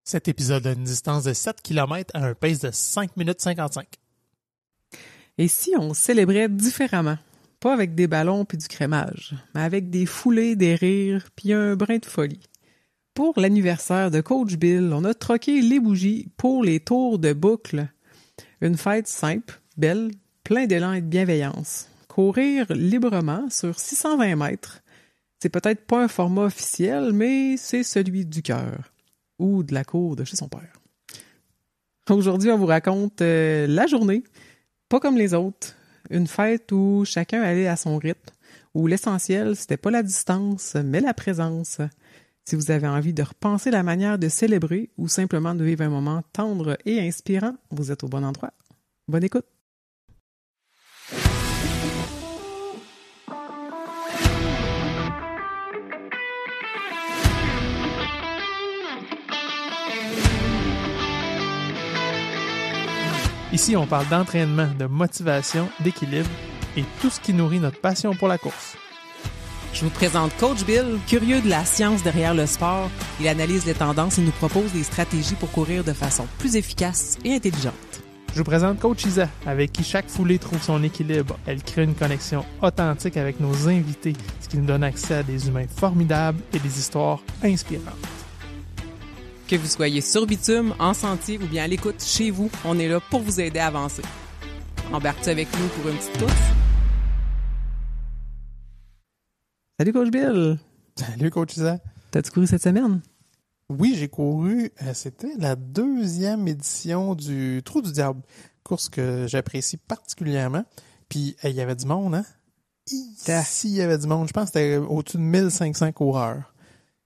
Cet épisode a une distance de 7 km à un pace de 5 minutes 55. Et si on célébrait différemment? Pas avec des ballons puis du crémage, mais avec des foulées, des rires puis un brin de folie. Pour l'anniversaire de Coach Bill, on a troqué les bougies pour les tours de boucle. Une fête simple, belle, plein d'élan et de bienveillance. Courir librement sur 620 mètres. C'est peut-être pas un format officiel, mais c'est celui du cœur. Ou de la cour de chez son père. Aujourd'hui, on vous raconte la journée, pas comme les autres. Une fête où chacun allait à son rythme, où l'essentiel, c'était pas la distance, mais la présence. Si vous avez envie de repenser la manière de célébrer ou simplement de vivre un moment tendre et inspirant, vous êtes au bon endroit. Bonne écoute! Ici, on parle d'entraînement, de motivation, d'équilibre et tout ce qui nourrit notre passion pour la course. Je vous présente Coach Bill, curieux de la science derrière le sport. Il analyse les tendances et nous propose des stratégies pour courir de façon plus efficace et intelligente. Je vous présente Coach Isa, avec qui chaque foulée trouve son équilibre. Elle crée une connexion authentique avec nos invités, ce qui nous donne accès à des humains formidables et des histoires inspirantes. Que vous soyez sur bitume, en sentier ou bien à l'écoute chez vous, on est là pour vous aider à avancer. Embarque-tu avec nous pour une petite course? Salut Coach Bill! Salut Coach Isa! T'as-tu couru cette semaine? Oui, j'ai couru, c'était la 2e édition du Trou du Diable, course que j'apprécie particulièrement. Puis, il y avait du monde, hein? Ici, il y avait du monde. Je pense que c'était au-dessus de 1500 coureurs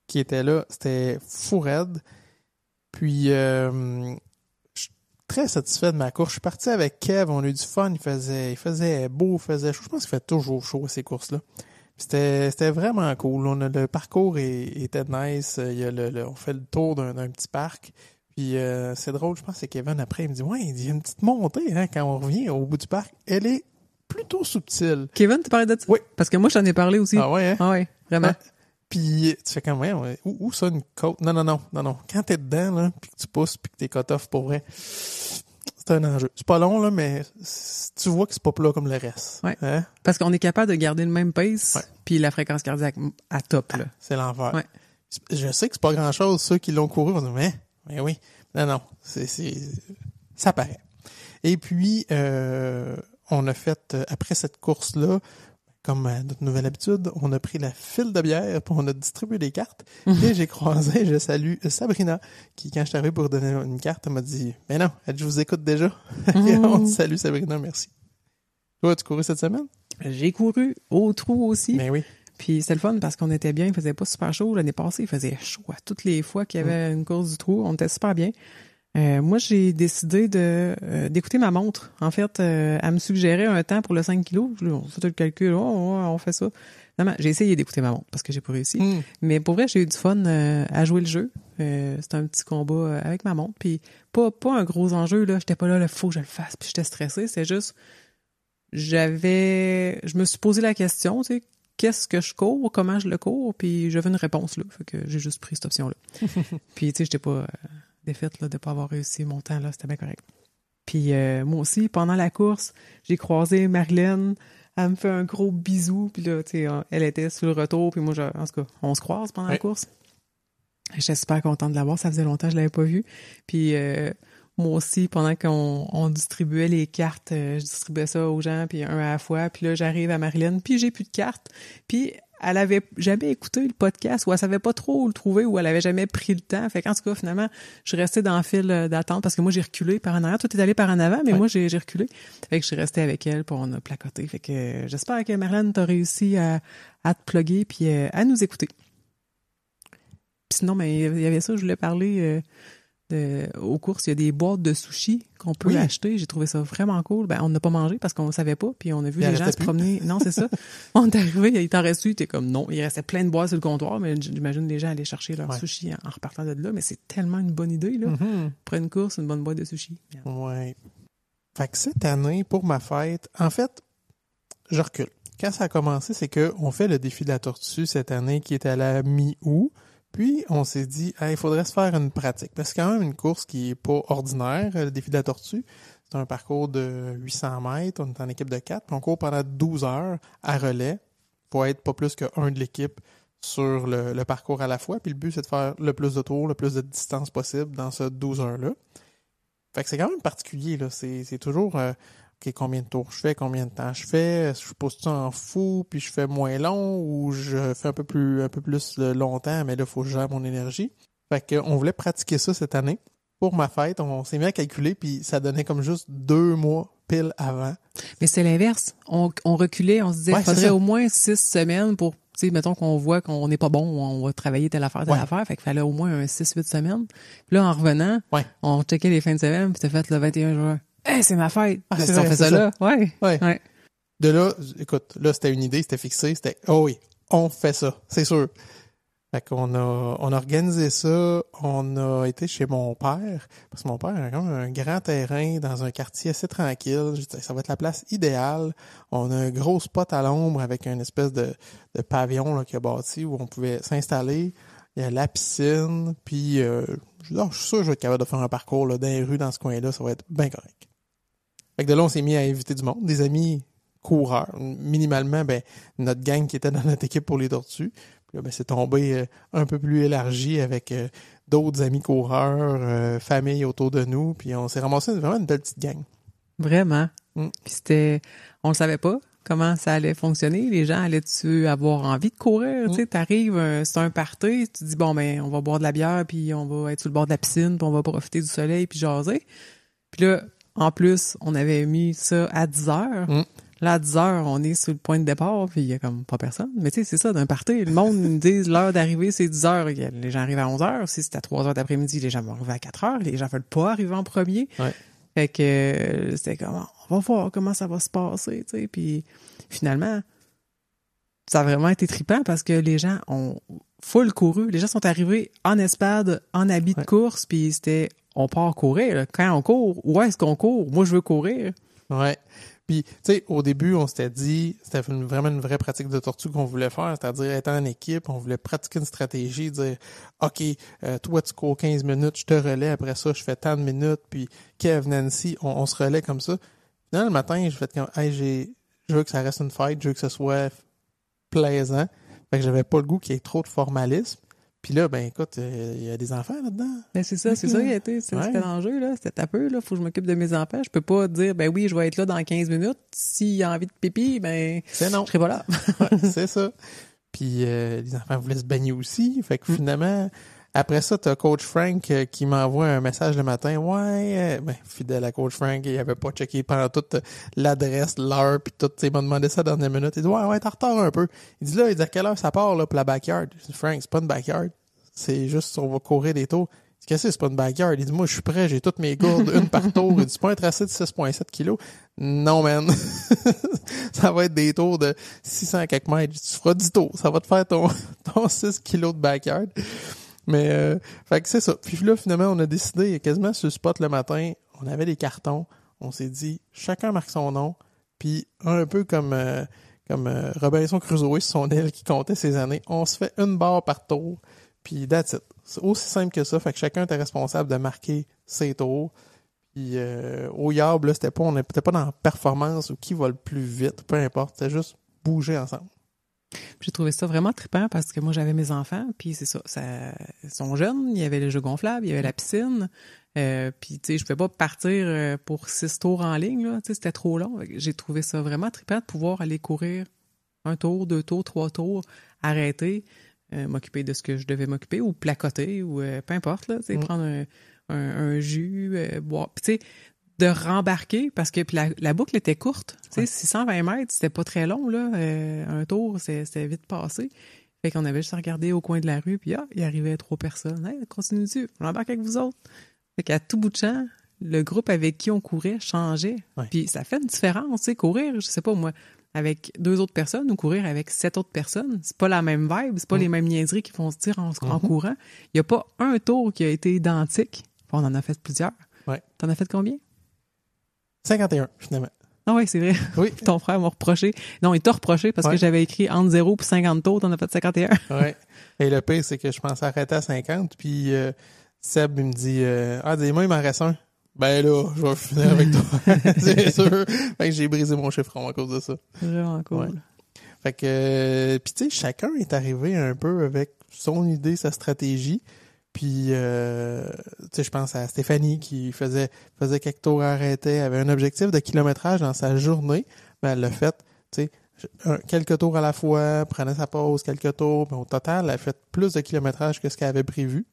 qui étaient là. C'était fou raide. Puis, je suis très satisfait de ma course. Je suis parti avec Kev, on a eu du fun. Il faisait beau, il faisait chaud. Je pense qu'il fait toujours chaud, ces courses-là. C'était vraiment cool. Le parcours était nice. On fait le tour d'un petit parc. Puis c'est drôle, je pense que c'est Kevin après, il me dit « Ouais, il y a une petite montée hein, quand on revient au bout du parc. Elle est plutôt subtile. » Kevin, tu parlais de ça? Oui. Parce que moi, je t'en ai parlé aussi. Ah ouais, hein? Ah ouais, vraiment. Ah, puis tu fais comme, ouais, où ça, une côte? Non. Quand t'es dedans, là, puis que tu pousses, puis que t'es cut-off pour vrai, c'est un enjeu. C'est pas long, là, mais tu vois que c'est pas plat comme le reste. Ouais. Hein? Parce qu'on est capable de garder le même pace, ouais. Puis la fréquence cardiaque à top, là. C'est l'enfer. Ouais. Je sais que c'est pas grand-chose, ceux qui l'ont couru vont dire, mais oui. Non, ça paraît. Et puis, on a fait, après cette course-là, comme à notre nouvelle habitude, on a pris la file de bière puis on a distribué des cartes. Et je salue Sabrina, qui, quand je suis arrivé pour donner une carte, elle m'a dit « Mais non, je vous écoute déjà. » On te salue Sabrina, merci. Toi, as-tu couru cette semaine? J'ai couru au trou aussi. Ben oui. Puis c'est le fun parce qu'on était bien, il faisait pas super chaud. L'année passée, il faisait chaud à toutes les fois qu'il y avait une course du trou. On était super bien. Moi, j'ai décidé d'écouter ma montre. En fait, elle me suggérait un temps pour le 5 kilos. On fait le calcul, on fait ça. Non, j'ai essayé d'écouter ma montre parce que j'ai pas réussi. Mais pour vrai, j'ai eu du fun à jouer le jeu. C'était un petit combat avec ma montre. Puis pas un gros enjeu, là. J'étais pas là, il faut que je le fasse. Puis j'étais stressée. C'est juste, je me suis posé la question, tu sais, qu'est-ce que je cours, comment je le cours, puis j'avais une réponse là. Fait que j'ai juste pris cette option-là. Puis tu sais, j'étais pas défaite là, de pas avoir réussi mon temps, là, c'était bien correct. Puis moi aussi, pendant la course, j'ai croisé Marilyn, elle me fait un gros bisou, puis là, tu sais, elle était sur le retour, puis moi, en tout cas, on se croise pendant la course. J'étais super contente de la voir, ça faisait longtemps que je l'avais pas vue. Puis moi aussi, pendant qu'on distribuait les cartes, je distribuais ça aux gens, puis un à la fois, puis là, j'arrive à Marilyn, puis j'ai plus de cartes, puis elle avait jamais écouté le podcast, ou elle savait pas trop où le trouver, ou elle avait jamais pris le temps. Fait qu'en tout cas, finalement, je suis restée dans le fil d'attente, parce que moi, j'ai reculé par en arrière. Toi, t'es allé par en avant, mais moi, j'ai reculé. Fait que je suis restée avec elle, puis on a placoté. Fait que j'espère que Marilyn t'a réussi à te plugger, puis à nous écouter. Puis sinon, mais il y avait ça, je voulais parler... aux courses, il y a des boîtes de sushis qu'on peut acheter. J'ai trouvé ça vraiment cool. Ben, on n'a pas mangé parce qu'on ne savait pas. Puis on a vu les gens se promener. Non, c'est ça. On est arrivé, il t'en reste, t'es comme non. Il restait plein de boîtes sur le comptoir, mais j'imagine les gens allaient chercher leurs sushis en repartant de là. Mais c'est tellement une bonne idée, là. Pour une course, une bonne boîte de sushis. Ouais. Fait que cette année, pour ma fête, en fait, je recule. Quand ça a commencé, c'est qu'on fait le défi de la tortue cette année qui est à la mi-août. Puis, on s'est dit, il faudrait se faire une pratique. Parce que c'est quand même une course qui est pas ordinaire, le défi de la tortue. C'est un parcours de 800 mètres. On est en équipe de 4. Puis on court pendant 12 heures à relais. Faut être pas plus qu'un de l'équipe sur le parcours à la fois. Puis le but, c'est de faire le plus de tours, le plus de distance possible dans ce 12 heures-là. Fait que c'est quand même particulier, là. C'est toujours, OK, combien de tours je fais, combien de temps je fais, je pose ça en fou, puis je fais moins long, ou je fais un peu plus longtemps, mais là, il faut que je gère mon énergie. Fait que on voulait pratiquer ça cette année. Pour ma fête, on s'est mis à calculer, puis ça donnait comme juste 2 mois pile avant. Mais c'est l'inverse. On reculait, on se disait, il faudrait au moins 6 semaines pour, tu sais, mettons qu'on voit qu'on n'est pas bon, on va travailler telle affaire. Fait qu'il fallait au moins un 6-8 semaines. Puis là, en revenant, on checkait les fins de semaine, puis t'as fait le 21 juin. Hey, c'est ma fête! Ah, on fait ça là. Ouais. De là, écoute, là, c'était une idée, c'était fixé, c'était, oh oui, on fait ça, c'est sûr. Fait qu'on on a organisé ça, on a été chez mon père, parce que mon père a quand même un grand terrain dans un quartier assez tranquille. Je disais, ça va être la place idéale. On a un gros spot à l'ombre avec une espèce de pavillon là, qu'il a bâti où on pouvait s'installer. Il y a la piscine, puis je suis sûr que je vais être capable de faire un parcours là, dans les rues dans ce coin-là, ça va être bien correct. Fait que de là, on s'est mis à inviter du monde, des amis coureurs. Minimalement, notre gang qui était dans notre équipe pour les tortues. Puis là, c'est tombé un peu plus élargi avec d'autres amis coureurs, famille autour de nous. Puis on s'est ramassé vraiment une belle petite gang. Vraiment. Puis on le savait pas comment ça allait fonctionner. Les gens allaient-tu avoir envie de courir? Tu sais, t'arrives, c'est un party, tu dis, bon, on va boire de la bière, puis on va être sur le bord de la piscine, puis on va profiter du soleil, puis jaser. Puis là, en plus, on avait mis ça à 10 heures. Là, à 10 heures, on est sur le point de départ, puis il y a comme pas personne. Mais tu sais, c'est ça, d'un party. Le monde nous dit l'heure d'arrivée, c'est 10 heures. Les gens arrivent à 11 heures. Si c'est à 3 heures d'après-midi, les gens vont arriver à 4 heures. Les gens veulent pas arriver en premier. Ouais. Fait que c'était comme, on va voir comment ça va se passer, tu sais. Puis finalement, ça a vraiment été trippant parce que les gens ont full couru. Les gens sont arrivés en espade, en habit de course, puis c'était, on part courir. Là. Quand on court, où est-ce qu'on court? Moi, je veux courir. Ouais. Puis, tu sais, au début, on s'était dit, c'était vraiment une vraie pratique de tortue qu'on voulait faire, c'est-à-dire être en équipe, on voulait pratiquer une stratégie, dire, OK, toi, tu cours 15 minutes, je te relais, après ça, je fais tant de minutes, puis Kev, Nancy, on se relaie comme ça. Puis, le matin, je fais comme, hey, je veux que ça reste une fête, je veux que ce soit plaisant. Fait que j'avais pas le goût qu'il y ait trop de formalisme. Puis là, écoute, il y a des enfants là-dedans. C'est ça qui a été. C'était l'enjeu, là. C'était un peu, là. Faut que je m'occupe de mes enfants. Je peux pas dire, oui, je vais être là dans 15 minutes. S'il y a envie de pipi, c'est non. Je serai pas là. C'est ça. Puis les enfants voulaient se baigner aussi. Fait que finalement, après ça, t'as Coach Frank qui m'envoie un message le matin. Ouais, fidèle à Coach Frank, il avait pas checké pendant toute l'adresse, l'heure, puis tout. Il m'a demandé ça dans dernière minute. Il dit, ouais, t'es en retard un peu. Il dit, à quelle heure ça part, là, pour la backyard? Je dis, Frank, c'est pas une backyard. C'est juste, on va courir des tours. Qu'est-ce que c'est pas une backyard? Il dit, moi, je suis prêt, j'ai toutes mes gourdes, une par tour. Il dit, c'est pas un tracé de 6,7 kilos. Non, man. Ça va être des tours de 600 quelques mètres. Tu feras 10 tours. Ça va te faire ton 6 kilos de backyard. Mais, fait que c'est ça. Puis là, finalement, on a décidé, quasiment sur le spot le matin, on avait des cartons. On s'est dit, chacun marque son nom. Puis, un peu comme Robinson Crusoe sur son île qui comptait ses années, on se fait une barre par tour. Puis that's it. C'est aussi simple que ça. Fait que chacun était responsable de marquer ses tours. Puis au Yab, là, on n'était pas dans la performance ou qui va le plus vite, peu importe. C'était juste bouger ensemble. J'ai trouvé ça vraiment trippant parce que moi, j'avais mes enfants, puis c'est ça, ils sont jeunes, il y avait le jeu gonflable, il y avait la piscine, puis tu sais, je pouvais pas partir pour 6 tours en ligne, là, tu sais, c'était trop long. J'ai trouvé ça vraiment trippant de pouvoir aller courir 1 tour, 2 tours, 3 tours, arrêter, m'occuper de ce que je devais m'occuper, ou placoter, ou peu importe, là, tu sais, prendre un jus, boire, puis tu sais, de rembarquer, parce que puis la boucle était courte. Tu sais, 620 mètres, c'était pas très long, là. Un tour, c'était vite passé. Fait qu'on avait juste à regarder au coin de la rue, puis il arrivait 3 personnes. Hey, continue-tu? J'embarque avec vous autres. Fait qu'à tout bout de champ, le groupe avec qui on courait changeait. Ouais. Puis ça fait une différence, tu sais, courir, je sais pas moi, avec 2 autres personnes ou courir avec 7 autres personnes. C'est pas la même vibe, c'est pas les mêmes niaiseries qui font se dire en courant. Il y a pas un tour qui a été identique. On en a fait plusieurs. Ouais. T'en as fait combien? 51, finalement. Ah oui, c'est vrai. Oui. Ton frère m'a reproché. Non, il t'a reproché parce que j'avais écrit entre 0 et 50 tours, t'en as fait 51. Ouais. Et le pire, c'est que je pensais arrêter à 50, puis Seb, il me dit dis-moi, il m'en reste un. Ben là, je vais finir avec toi. C'est sûr. Fait que j'ai brisé mon chiffron à cause de ça. Vraiment cool. Ouais. Fait que, puis tu sais, chacun est arrivé un peu avec son idée, sa stratégie. Puis, tu sais, je pense à Stéphanie qui faisait quelques tours arrêtés, avait un objectif de kilométrage dans sa journée. Ben, elle l'a fait, tu sais, quelques tours à la fois, prenait sa pause, quelques tours. Mais au total, elle a fait plus de kilométrage que ce qu'elle avait prévu.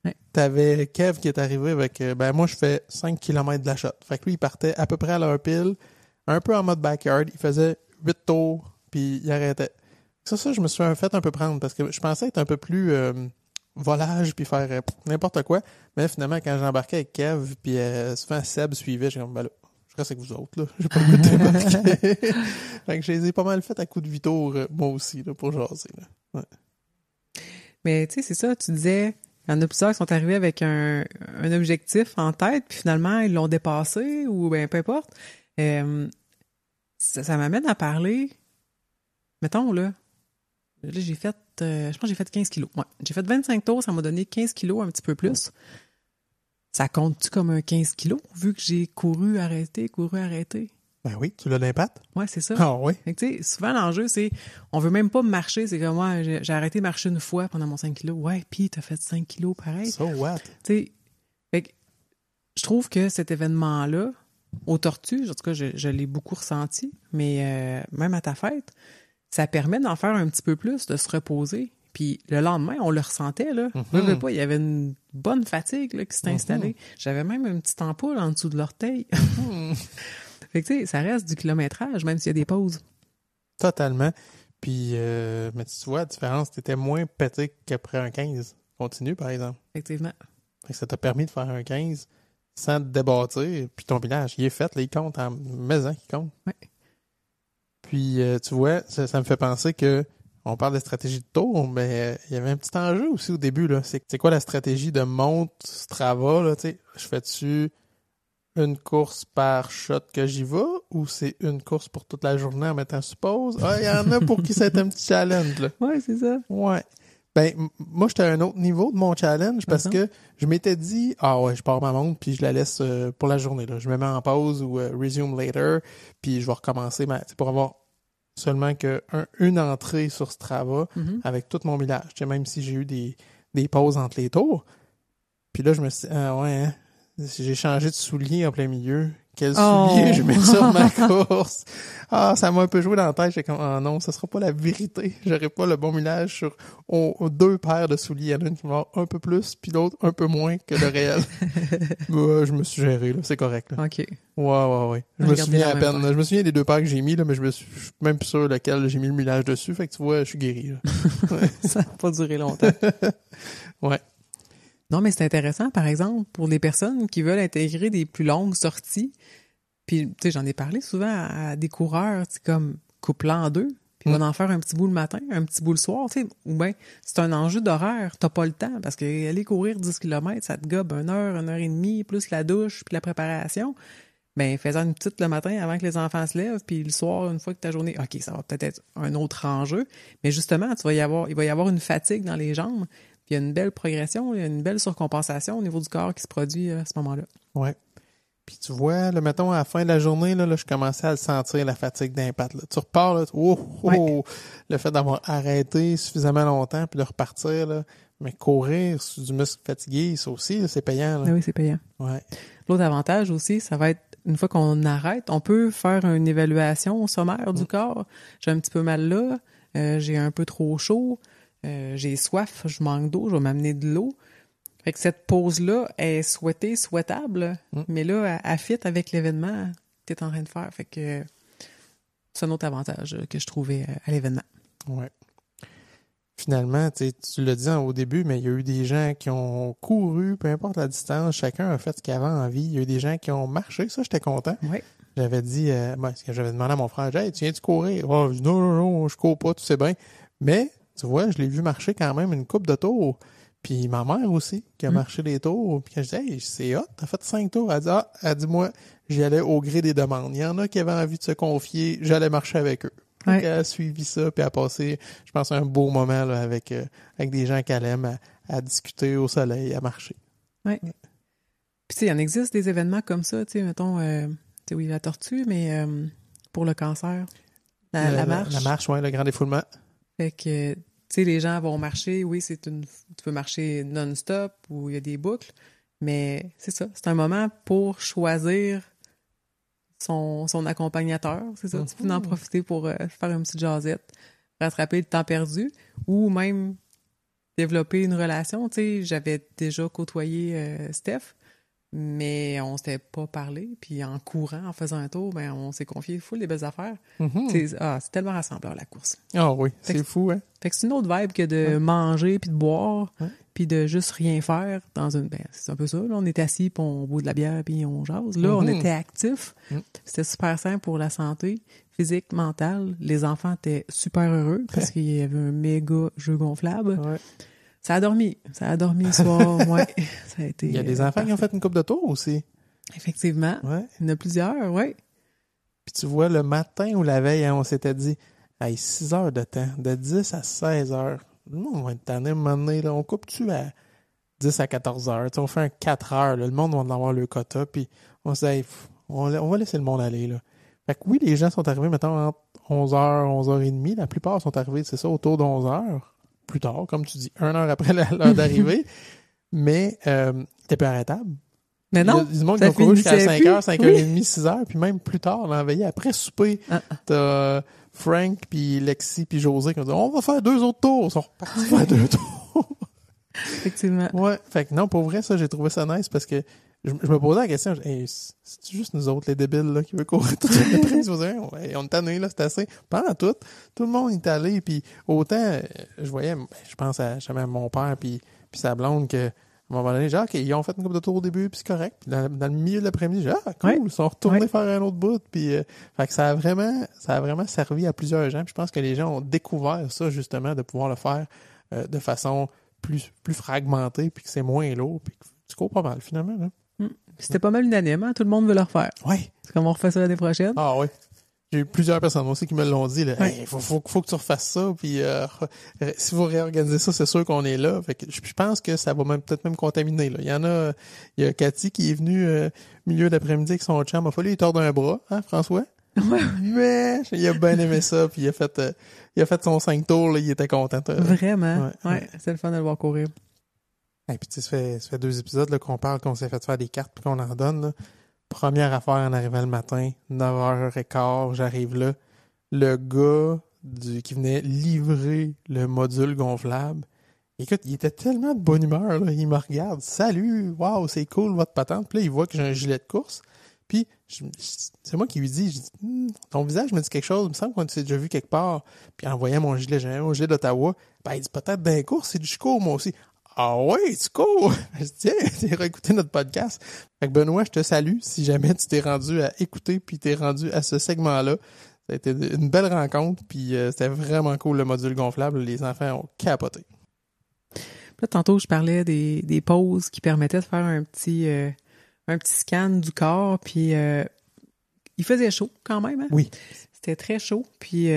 Ouais. T'avais Kev qui est arrivé avec, moi, je fais 5 km de la shot. Fait que lui, il partait à peu près à l'heure pile, un peu en mode backyard. Il faisait 8 tours, puis il arrêtait. Ça, je me suis fait un peu prendre parce que je pensais être un peu plus volage puis faire n'importe quoi. Mais finalement, quand j'embarquais avec Kev, puis souvent Seb suivait, j'ai comme, ben là, je reste avec vous autres, là. J'ai pas le goût de débarquer. Fait que je les ai pas mal fait à coups de vitour, moi aussi, là, pour jaser, là. Ouais. Mais tu sais, c'est ça, tu disais, il y en a plusieurs qui sont arrivés avec un objectif en tête, puis finalement, ils l'ont dépassé, ou ben peu importe. Ça m'amène à parler, mettons, là j'ai fait, je pense que j'ai fait 15 kilos. Ouais. J'ai fait 25 tours, ça m'a donné 15 kilos, un petit peu plus. Ça compte-tu comme un 15 kilos, vu que j'ai couru, arrêté? Ben oui, tu l'as l'impact? Ouais, c'est ça. Ah oui. Fait que, tu sais, souvent, l'enjeu, c'est, on veut même pas marcher. C'est comme moi, j'ai arrêté de marcher une fois pendant mon 5 kilos. Ouais, puis t'as fait 5 kilos pareil. So what? Tu sais, fait que, je trouve que cet événement-là, aux Tortues, en tout cas, je l'ai beaucoup ressenti, mais même à ta fête, ça permet d'en faire un petit peu plus, de se reposer. Puis le lendemain, on le ressentait, là. Je veux pas, il y avait une bonne fatigue là, qui s'était installée. J'avais même une petite ampoule en dessous de l'orteil. Fait que tu sais, ça reste du kilométrage, même s'il y a des pauses. Totalement. Puis, mais tu vois, la différence, t'étais moins pété qu'après un 15 continu, par exemple. Effectivement. Fait que ça t'a permis de faire un 15 sans te débattre. Puis ton village, il est fait, là, il compte en maison, il compte. Oui. Puis, tu vois, ça me fait penser que on parle de stratégie de tour, mais il y avait un petit enjeu aussi au début, là. C'est quoi la stratégie de monte Strava, là, tu sais? Je fais-tu une course par shot que j'y vais ou c'est une course pour toute la journée en mettant sur pause? Ah, il y en a pour qui c'est un petit challenge, là. Ouais, c'est ça. Ouais. Ben, moi, j'étais à un autre niveau de mon challenge parce que je m'étais dit, ah ouais, je pars ma montre puis je la laisse pour la journée, là. Je me mets en pause ou resume later puis je vais recommencer pour avoir seulement une entrée sur Strava avec tout mon village. Tu sais, même si j'ai eu des pauses entre les tours. Puis là, je me suis dit, ah ouais, hein, j'ai changé de soulier en plein milieu. Quel soulier je mets sur ma course? Ah, ça m'a un peu joué dans la tête. J'ai comme, ah non, ça sera pas la vérité. J'aurai pas le bon millage sur deux paires de souliers. Il y en a une qui va avoir un peu plus, puis l'autre un peu moins que le réel. Je me suis géré, là. C'est correct, là. OK. Ouais. Je me souviens à peine. Je me souviens des deux paires que j'ai mis, là, mais je suis même plus sûr lequel j'ai mis le millage dessus. Fait que tu vois, je suis guéri, là. Ouais. Ça n'a pas duré longtemps. Ouais. Non, mais c'est intéressant, par exemple, pour les personnes qui veulent intégrer des plus longues sorties. Puis, tu sais, j'en ai parlé souvent à des coureurs, c'est comme coupe-la en deux, puis on va en faire un petit bout le matin, un petit bout le soir, tu sais. Ou bien, c'est un enjeu d'horaire, t'as pas le temps, parce que aller courir 10 km, ça te gobe 1 heure et demie, plus la douche, puis la préparation. Ben, faisant une petite le matin avant que les enfants se lèvent, puis le soir, une fois que ta journée, OK, ça va peut-être être un autre enjeu. Mais justement, il va y avoir une fatigue dans les jambes. Puis il y a une belle progression, il y a une belle surcompensation au niveau du corps qui se produit à ce moment-là. Ouais. Puis tu vois, là, mettons, à la fin de la journée, là, je commençais à le sentir, la fatigue d'impact. Là. Tu repars, là, Ouais. Le fait d'avoir arrêté suffisamment longtemps puis de repartir, là. Mais courir sur du muscle fatigué, ça aussi, là, c'est payant. Là. Oui, c'est payant. Ouais. L'autre avantage aussi, ça va être, une fois qu'on arrête, on peut faire une évaluation sommaire du corps. J'ai un petit peu mal là, j'ai un peu trop chaud, j'ai soif, je manque d'eau, je vais m'amener de l'eau. Fait que cette pause-là est souhaitable, mais là, elle fit avec l'événement que tu es en train de faire. Fait que c'est un autre avantage que je trouvais à l'événement. Ouais. Finalement, tu l'as dit au début, mais il y a eu des gens qui ont couru, peu importe la distance, chacun a fait ce qu'il avait envie. Il y a eu des gens qui ont marché, ça, j'étais content. Oui. J'avais dit, parce que j'avais demandé à mon frère, hey, tu viens-tu courir? Oh, je dis, non, je cours pas, tu sais bien. Mais, tu vois, je l'ai vu marcher quand même une couple de tours. Puis ma mère aussi, qui a marché des tours. Puis quand je dis, hey, c'est hot, t'as fait 5 tours. Elle dit, moi, j'y allais au gré des demandes. Il y en a qui avaient envie de se confier, j'allais marcher avec eux. Ouais. Elle a suivi ça, puis elle a passé, je pense, un beau moment là, avec des gens qu'elle aime, à discuter au soleil, à marcher. Ouais. Puis tu sais, il en existe des événements comme ça, tu sais, mettons, tu sais, oui, la tortue, mais pour le cancer, la marche. La marche, oui, le grand défoulement. Fait que, tu sais, les gens vont marcher, oui, tu peux marcher non-stop ou il y a des boucles, mais c'est ça, c'est un moment pour choisir son accompagnateur, c'est ça. Tu peux en profiter pour faire une petite jasette, rattraper le temps perdu ou même développer une relation. Tu sais, j'avais déjà côtoyé Steph, mais on s'était pas parlé. Puis en courant, en faisant un tour, ben on s'est confié full des belles affaires. C'est tellement rassembleur, la course. Ah oui, Fait c'est que- fou, hein? Fait que c'est une autre vibe que de manger puis de boire puis de juste rien faire dans une... Ben, c'est un peu ça. Là, on est assis puis on boit de la bière puis on jase. Là, on était actifs. C'était super simple pour la santé physique, mentale. Les enfants étaient super heureux parce qu'il y avait un méga jeu gonflable. Ouais. Ça a dormi le soir. Ouais. Ça a été, Il y a des enfants qui ont fait une coupe de tour aussi. Effectivement. Ouais. Il y en a plusieurs, oui. Puis tu vois, le matin ou la veille, hein, on s'était dit, hey, 6 heures de temps, de 10 à 16 heures. Le monde va être tanné à un moment donné, là. On coupe-tu à 10 à 14 heures? Tu sais, on fait un 4 heures, là. Le monde va en avoir le quota, puis on se dit, hey, on va laisser le monde aller, là. Fait que oui, les gens sont arrivés, mettons, entre 11h, 11h30. La plupart sont arrivés, c'est ça, autour de 11h. Plus tard, comme tu dis, 1 heure après l'heure d'arrivée. Mais c'était plus arrêtable. Mais non, Il y a du monde qui ça ont couru jusqu'à finissait 5h, plus. 5h30, 6h, puis même plus tard, on a veillé après souper. T'as Frank, puis Lexi, puis José qui ont dit « On va faire 2 autres tours! » Ils sont repartis faire 2 tours. Effectivement. Ouais, fait que non, pour vrai, ça, j'ai trouvé ça nice parce que je me posais la question, hey, c'est juste nous autres, les débiles, là, qui veulent courir tout l'après-midi? Hey, on est tannés, là, c'est assez. Pendant tout le monde est allé, puis autant, je voyais, je pense à jamais à mon père, puis sa blonde, que à un moment donné, genre, OK, ils ont fait une couple de tours au début, puis c'est correct. Puis dans le milieu de l'après-midi, j'ai cool, ils sont retournés faire un autre bout. Puis, fait que ça a vraiment servi à plusieurs gens. Puis je pense que les gens ont découvert ça, justement, de pouvoir le faire de façon plus fragmentée, puis que c'est moins lourd, puis que tu cours pas mal, finalement. Là. C'était pas mal unanime, hein? Tout le monde veut le refaire. Ouais. C'est comme on refait ça l'année prochaine. Ah oui. J'ai eu plusieurs personnes aussi qui me l'ont dit. Là, hey, faut que tu refasses ça. Puis si vous réorganisez ça, c'est sûr qu'on est là. Fait que je pense que ça va peut-être même contaminer. Là. Il y a Cathy qui est venue milieu d'après-midi avec son chum. Il a fallu lui tordre un bras, hein, François? Ouais. Mais il a bien aimé ça. Puis il a fait son 5 tours. Là, il était content. Vraiment. Ouais. C'est le fun de le voir courir. Et puis tu sais, ça fait 2 épisodes là, qu'on parle qu'on s'est fait faire des cartes puis qu'on en donne. Là. Première affaire en arrivant le matin, 9h15, j'arrive là. Le gars qui venait livrer le module gonflable, écoute, il était tellement de bonne humeur, là. Il me regarde. Salut, waouh, c'est cool votre patente. Puis là, il voit que j'ai un gilet de course. Puis c'est moi qui lui dis, ton visage me dit quelque chose, il me semble qu'on s'est déjà vu quelque part. Puis en voyant mon gilet, j'ai mon gilet d'Ottawa. Ben, il dit peut-être d'un course, c'est du cours, moi aussi. Ah ouais, tu cours! Je dis, tiens, t'es réécouté notre podcast. Fait que Benoît, je te salue si jamais tu t'es rendu à écouter puis t'es rendu à ce segment-là. Ça a été une belle rencontre puis c'était vraiment cool le module gonflable. Les enfants ont capoté. Là, tantôt, je parlais des pauses qui permettaient de faire un petit scan du corps puis il faisait chaud quand même, hein? Oui. C'était très chaud. Puis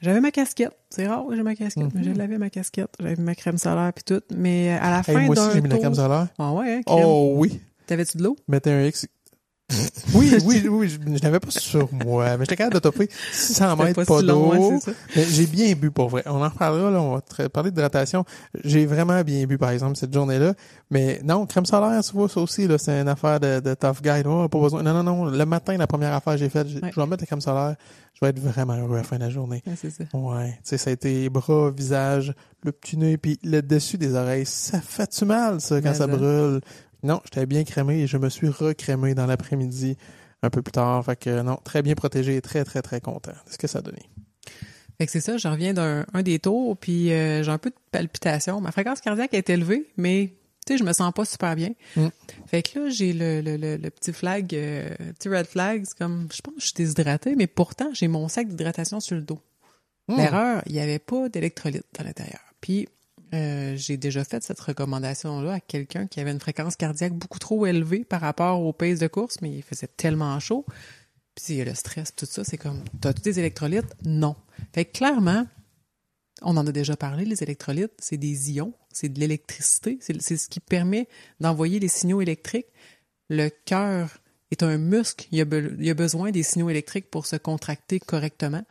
j'avais ma casquette. C'est rare que j'ai ma casquette, mais j'avais ma casquette. J'avais ma crème solaire puis tout. Mais à la fin Moi d'un aussi, j'ai mis la tour... crème solaire. Ah ouais, hein, crème. Oh oui. T'avais-tu de l'eau? Mettez un X. Oui, je n'avais pas sur moi, mais j'étais capable de topper 600 mètres, pas si long, d'eau. ouais, c'est ça. Mais j'ai bien bu, pour vrai. On en reparlera, là, on va parler d'hydratation. J'ai vraiment bien bu, par exemple, cette journée-là. Mais non, crème solaire, tu vois, ça aussi, là, c'est une affaire de tough guy. Oh, pas besoin. Non. Le matin, la première affaire que j'ai faite, je vais mettre la crème solaire. Je vais être vraiment heureux à la fin de la journée. Ouais, c'est ça. Ouais. Tu sais, ça a été bras, visage, le petit nez, puis le dessus des oreilles. Ça fait-tu mal, ça, quand ça brûle? Non, j'étais bien crémé et je me suis recrémé dans l'après-midi un peu plus tard. Fait que non, très bien protégé et très, très, très content de ce que ça a donné. Fait que c'est ça, je reviens d'un des tours, puis j'ai un peu de palpitation. Ma fréquence cardiaque est élevée, mais tu sais, je me sens pas super bien. Fait que là, j'ai le petit flag, petit red flag, c'est comme, je pense que je suis déshydratée, mais pourtant, j'ai mon sac d'hydratation sur le dos. L'erreur, il y avait pas d'électrolytes à l'intérieur. Puis, j'ai déjà fait cette recommandation-là à quelqu'un qui avait une fréquence cardiaque beaucoup trop élevée par rapport au pace de course, mais il faisait tellement chaud. Puis le stress, tout ça, c'est comme, t'as tous des électrolytes? Non. Fait que clairement, on en a déjà parlé, les électrolytes, c'est des ions, c'est de l'électricité, c'est ce qui permet d'envoyer les signaux électriques. Le cœur est un muscle, il a besoin des signaux électriques pour se contracter correctement.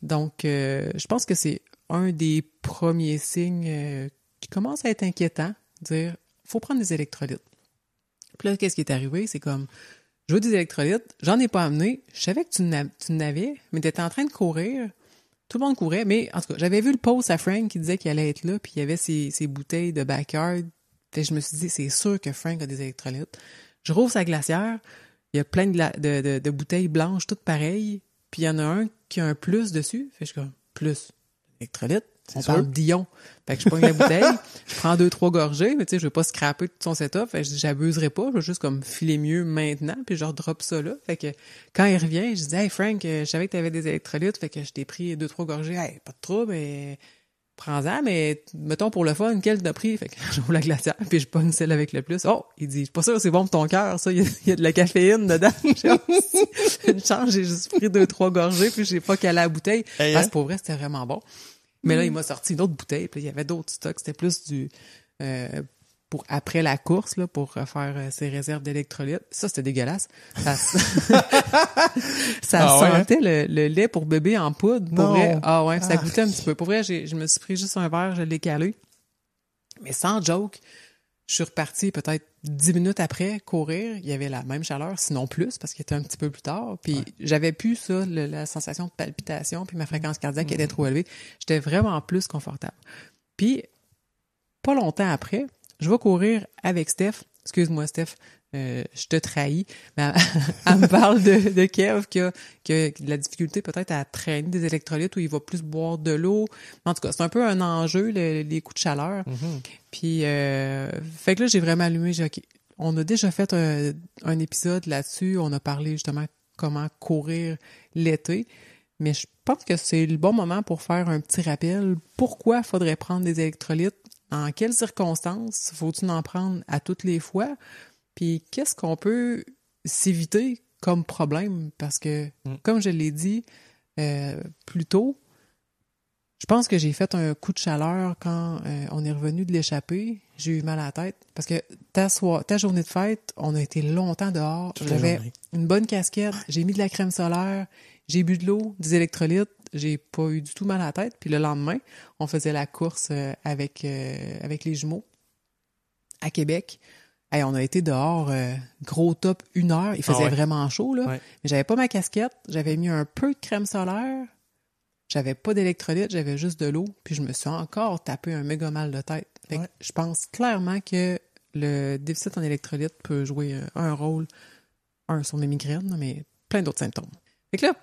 Donc, je pense que c'est un des premiers signes qui commence à être inquiétant, dire, faut prendre des électrolytes. Puis là, qu'est-ce qui est arrivé? C'est comme, je veux des électrolytes, j'en ai pas amené, je savais que tu en avais, mais tu étais en train de courir. Tout le monde courait, mais en tout cas, j'avais vu le post à Frank qui disait qu'il allait être là, puis il y avait ses bouteilles de backyard. Fait que je me suis dit, c'est sûr que Frank a des électrolytes. Je rouvre sa glacière, il y a plein de bouteilles blanches, toutes pareilles, puis il y en a un qui a un plus dessus. Fait que je suis comme, plus électrolytes? On parle d'ions. Fait que je pogne la bouteille, je prends 2-3 gorgées, mais tu sais, je veux pas scraper tout son setup. Fait que je dis, j'abuserai pas, je veux juste comme filer mieux maintenant, puis je redrop ça là. Fait que quand il revient, je dis, hey Frank, je savais que t'avais des électrolytes, fait que je t'ai pris 2-3 gorgées. Hey, pas de trouble, mais prends-en, mais mettons pour le fun, quel t'as pris? Fait que j'ouvre la glacière, puis je pogne celle avec le plus. Oh! Il dit, je suis pas sûr, c'est bon pour ton cœur, ça, il y a de la caféine dedans. Une chance, j'ai juste pris 2-3 gorgées, puis j'ai pas calé la bouteille. Parce que pour vrai, c'était vraiment bon. Mais là, il m'a sorti une autre bouteille, puis il y avait d'autres stocks. C'était plus pour après la course, là, pour faire ses réserves d'électrolytes. Ça, c'était dégueulasse. Ça sentait le lait pour bébé en poudre. Pour vrai. Ah ouais, ça goûtait un petit peu. Pour vrai, je me suis pris juste un verre, je l'ai calé. Mais sans joke, je suis reparti peut-être 10 minutes après courir. Il y avait la même chaleur, sinon plus, parce qu'il était un petit peu plus tard. Puis j'avais plus ça, la sensation de palpitation, puis ma fréquence cardiaque était trop élevée. J'étais vraiment plus confortable. Puis, pas longtemps après, je vais courir avec Steph. Excuse-moi, Steph, je te trahis. Mais elle me parle de Kev qui a de la difficulté peut-être à traîner des électrolytes où il va plus boire de l'eau. En tout cas, c'est un peu un enjeu, les coups de chaleur. Puis, fait que là, j'ai vraiment allumé. J'ai dit, OK, on a déjà fait un épisode là-dessus. On a parlé justement comment courir l'été. Mais je pense que c'est le bon moment pour faire un petit rappel. Pourquoi faudrait prendre des électrolytes? En quelles circonstances faut-il en prendre à toutes les fois? Puis qu'est-ce qu'on peut s'éviter comme problème? Parce que, comme je l'ai dit plus tôt, je pense que j'ai fait un coup de chaleur quand on est revenu de l'échappée. J'ai eu mal à la tête. Parce que ta journée de fête, on a été longtemps dehors. J'avais une bonne casquette, j'ai mis de la crème solaire, j'ai bu de l'eau, des électrolytes. J'ai pas eu du tout mal à la tête. Puis le lendemain, on faisait la course avec les jumeaux à Québec. Hey, on a été dehors, gros top 1 heure. Il faisait vraiment chaud, là. Ouais. Mais j'avais pas ma casquette. J'avais mis un peu de crème solaire. J'avais pas d'électrolyte. J'avais juste de l'eau. Puis je me suis encore tapé un méga mal de tête. Fait que je pense clairement que le déficit en électrolyte peut jouer un rôle, sur mes migraines, mais plein d'autres symptômes. Fait que là,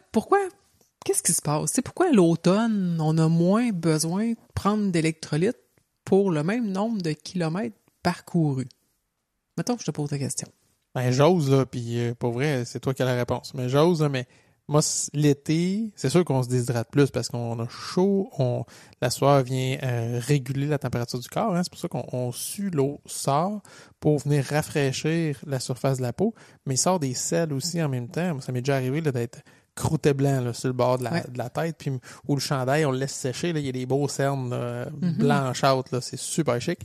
qu'est-ce qui se passe? C'est pourquoi l'automne, on a moins besoin de prendre d'électrolytes pour le même nombre de kilomètres parcourus? Mettons que je te pose la question. Ben, j'ose, là, puis pour vrai, c'est toi qui as la réponse. Mais j'ose, là, mais moi, l'été, c'est sûr qu'on se déshydrate plus parce qu'on a chaud, la sueur vient réguler la température du corps, hein, c'est pour ça qu'on sue, l'eau sort pour venir rafraîchir la surface de la peau, mais il sort des selles aussi en même temps. Moi, ça m'est déjà arrivé là, d'être croûté blanc là, sur le bord de la tête, puis où le chandail, on le laisse sécher, là, il y a des beaux cernes blanchâtres, là, c'est super chic.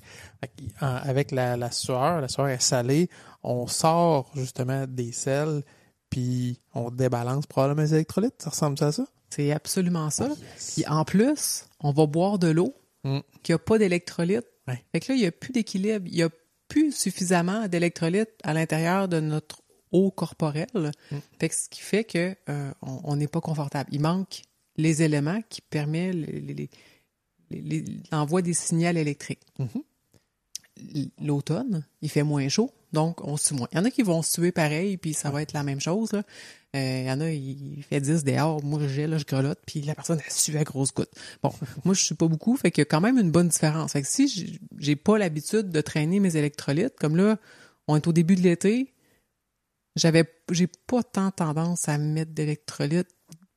Avec la sueur est salée, on sort justement des selles, puis on débalance probablement les électrolytes. Ça ressemble à ça? C'est absolument ça. Puis en plus, on va boire de l'eau qui n'a pas d'électrolytes. Ouais. Fait que là, il n'y a plus d'équilibre. Il n'y a plus suffisamment d'électrolytes à l'intérieur de notre eau corporelle. Fait que ce qui fait que on n'est pas confortable. Il manque les éléments qui permettent l'envoi des signaux électriques. L'automne, il fait moins chaud, donc on sue moins. Il y en a qui vont suer pareil, puis ça va être la même chose. Là. Il y en a, il fait 10 dehors, moi je gèle, je grelotte, puis la personne elle sue à grosses gouttes. Bon, moi je suis pas beaucoup, fait qu'il y a quand même une bonne différence. Fait que si j'ai pas l'habitude de traîner mes électrolytes, comme là, on est au début de l'été, j'ai pas tant tendance à mettre d'électrolytes.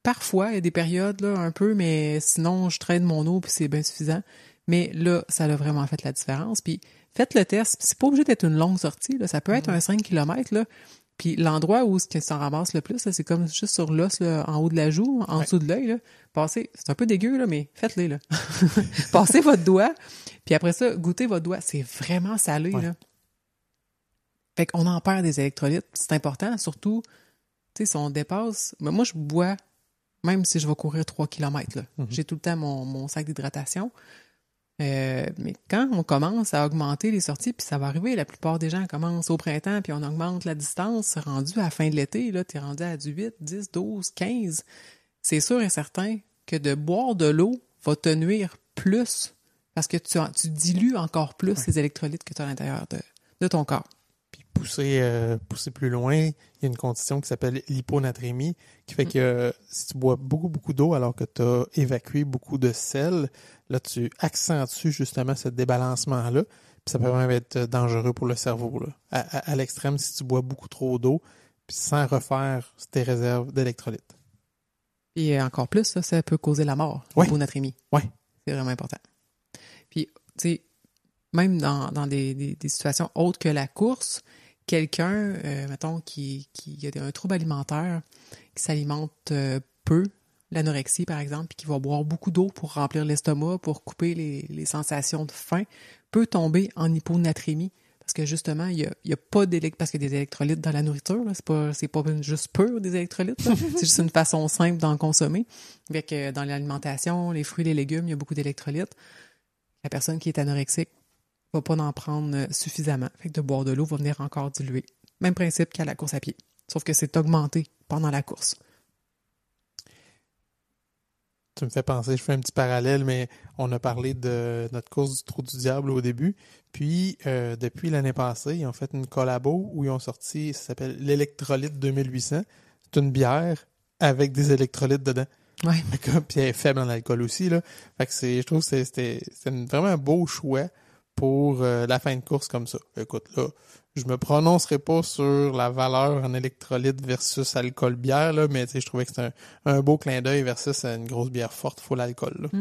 Parfois, il y a des périodes là un peu, mais sinon je traîne mon eau puis c'est bien suffisant. Mais là, ça a vraiment fait la différence. Puis faites le test. C'est pas obligé d'être une longue sortie. Là. Ça peut être un 5 km. Là. Puis l'endroit où ça s'en ramasse le plus, là, c'est comme juste sur l'os, là, en haut de la joue, en dessous de l'œil. Là. Passez, c'est un peu dégueu, là, mais faites-les. Là. Passez votre doigt, puis après ça, goûtez votre doigt. C'est vraiment salé. Là. Fait qu'on en perd des électrolytes. C'est important, surtout, tu sais, si on dépasse... Mais moi, je bois, même si je vais courir 3 km. Là. J'ai tout le temps mon sac d'hydratation. Mais quand on commence à augmenter les sorties, puis ça va arriver, la plupart des gens commencent au printemps, puis on augmente la distance, rendu à la fin de l'été, là, t'es rendu à du 8, 10, 12, 15. C'est sûr et certain que de boire de l'eau va te nuire plus parce que tu dilues encore plus les électrolytes que tu as à l'intérieur de ton corps. Puis pousser plus loin, il y a une condition qui s'appelle l'hyponatrémie, qui fait que si tu bois beaucoup d'eau alors que tu as évacué beaucoup de sel, là, tu accentues justement ce débalancement-là, puis ça peut même être dangereux pour le cerveau. Là. À l'extrême, si tu bois beaucoup trop d'eau, puis sans refaire tes réserves d'électrolytes. Et encore plus, ça peut causer la mort, l'hyponatrémie. Oui. C'est vraiment important. Puis, tu sais, même dans des situations autres que la course, quelqu'un, mettons, qui a un trouble alimentaire, qui s'alimente peu, l'anorexie par exemple, puis qui va boire beaucoup d'eau pour remplir l'estomac, pour couper les sensations de faim, peut tomber en hyponatrémie. Parce que justement, il y a pas parce qu'il y a des électrolytes dans la nourriture. Là. C'est pas juste pur des électrolytes. C'est juste une façon simple d'en consommer. Avec dans l'alimentation, les fruits et les légumes, il y a beaucoup d'électrolytes. La personne qui est anorexique va pas en prendre suffisamment. Fait que de boire de l'eau va venir encore diluer. Même principe qu'à la course à pied. Sauf que c'est augmenté pendant la course. Tu me fais penser, je fais un petit parallèle, mais on a parlé de notre course du Trou du Diable au début. Puis, depuis l'année passée, ils ont fait une collabo où ils ont sorti, ça s'appelle l'Électrolyte 2800. C'est une bière avec des électrolytes dedans. Ouais. Puis elle est faible en alcool aussi, là. Fait que je trouve que c'était vraiment un beau choix pour la fin de course comme ça. Écoute, là, je me prononcerai pas sur la valeur en électrolyte versus alcool bière, là, mais je trouvais que c'était un beau clin d'œil versus une grosse bière forte full alcool. Là.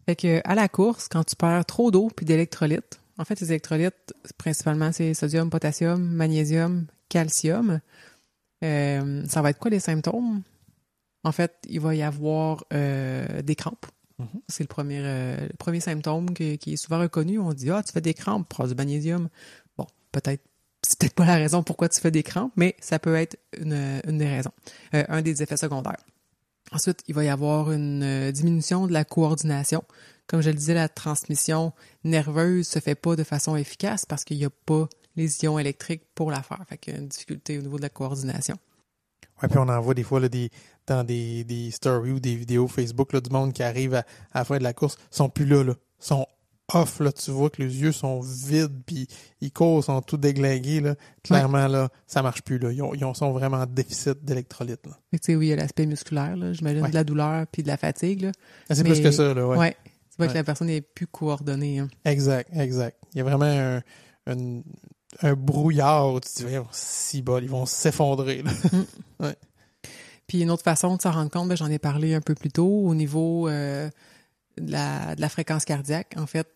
Fait que à la course, quand tu perds trop d'eau puis d'électrolytes, en fait, les électrolytes, principalement, c'est sodium, potassium, magnésium, calcium. Ça va être quoi les symptômes? En fait, il va y avoir des crampes. C'est le premier symptôme qui est souvent reconnu. On dit « Ah, tu fais des crampes, prends du magnésium. » Bon, c'est peut-être pas la raison pourquoi tu fais des crampes, mais ça peut être une des raisons. Un des effets secondaires. Ensuite, il va y avoir une diminution de la coordination. Comme je le disais, la transmission nerveuse se fait pas de façon efficace parce qu'il n'y a pas les ions électriques pour la faire. Fait qu'il y a une difficulté au niveau de la coordination. Ouais, puis on en voit des fois là, dans des stories ou des vidéos Facebook là, du monde qui arrive à la fin de la course, sont plus là. Ils sont off, là, tu vois que les yeux sont vides, puis ils courent, sont tout déglingués, là. Clairement, là, ça marche plus, là. Ils sont vraiment en déficit d'électrolytes, là. Tu sais, oui, il y a l'aspect musculaire, là. J'imagine de la douleur puis de la fatigue, là. C'est plus que ça, là, ouais. Tu vois que la personne n'est plus coordonnée. Hein. Exact. Il y a vraiment un brouillard où tu te dis, si bol, ils vont s'effondrer, là. Ouais. Puis une autre façon de s'en rendre compte, j'en ai parlé un peu plus tôt, au niveau de la fréquence cardiaque. En fait,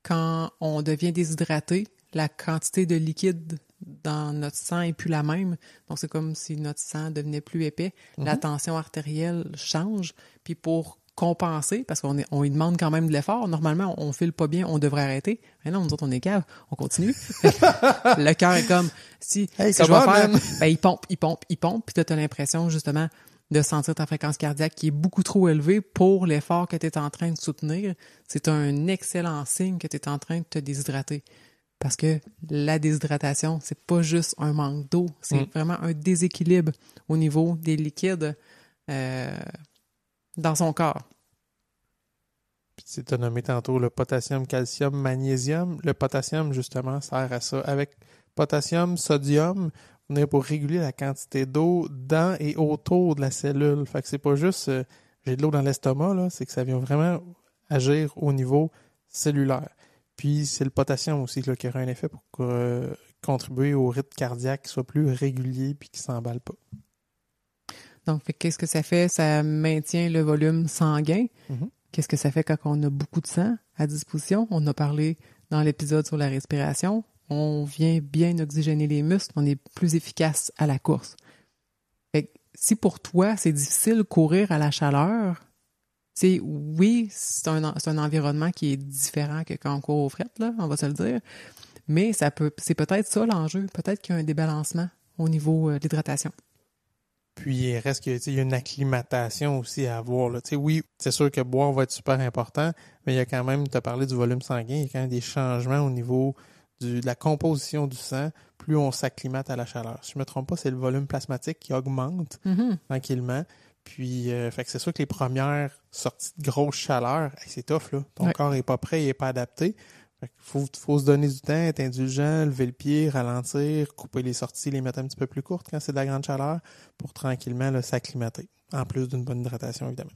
quand on devient déshydraté, la quantité de liquide dans notre sang est plus la même. Donc, c'est comme si notre sang devenait plus épais. La tension artérielle change. Puis pour compenser, parce qu'on lui demande quand même de l'effort, normalement, on file pas bien, on devrait arrêter. Mais non, nous autres, on est cave, on continue. Le cœur est comme, si je vais faire, ben, il pompe. Puis tu as l'impression, justement, de sentir ta fréquence cardiaque qui est beaucoup trop élevée pour l'effort que tu es en train de soutenir. C'est un excellent signe que tu es en train de te déshydrater. Parce que la déshydratation, c'est pas juste un manque d'eau, c'est vraiment un déséquilibre au niveau des liquides dans son corps. Puis tu as nommé tantôt le potassium, calcium, magnésium. Le potassium, justement, sert à ça. Avec potassium, sodium, on est pour réguler la quantité d'eau dans et autour de la cellule. Fait que c'est pas juste j'ai de l'eau dans l'estomac, là, c'est que ça vient vraiment agir au niveau cellulaire. Puis c'est le potassium aussi là, qui aura un effet pour contribuer au rythme cardiaque qui soit plus régulier puis qui ne s'emballe pas. Donc, qu'est-ce que ça fait? Ça maintient le volume sanguin. Qu'est-ce que ça fait quand on a beaucoup de sang? à disposition. On a parlé dans l'épisode sur la respiration. On vient bien oxygéner les muscles. On est plus efficace à la course. Fait que si pour toi, c'est difficile de courir à la chaleur, oui, c'est un environnement qui est différent que quand on court aux frettes, là, on va se le dire. Mais c'est peut-être ça l'enjeu. Peut-être qu'il y a un débalancement au niveau de l'hydratation. Puis il reste qu'il y a une acclimatation aussi à avoir. Là. Oui, c'est sûr que boire va être super important, mais il y a quand même, tu as parlé du volume sanguin, il y a quand même des changements au niveau de la composition du sang, plus on s'acclimate à la chaleur. Si je ne me trompe pas, c'est le volume plasmatique qui augmente tranquillement. Puis, fait que c'est sûr que les premières sorties de grosse chaleur, c'est tough, là. Ton corps n'est pas prêt, il n'est pas adapté. Fait qu'il faut se donner du temps, être indulgent, lever le pied, ralentir, couper les sorties, les mettre un petit peu plus courtes quand c'est de la grande chaleur pour tranquillement là, s'acclimater. En plus d'une bonne hydratation, évidemment.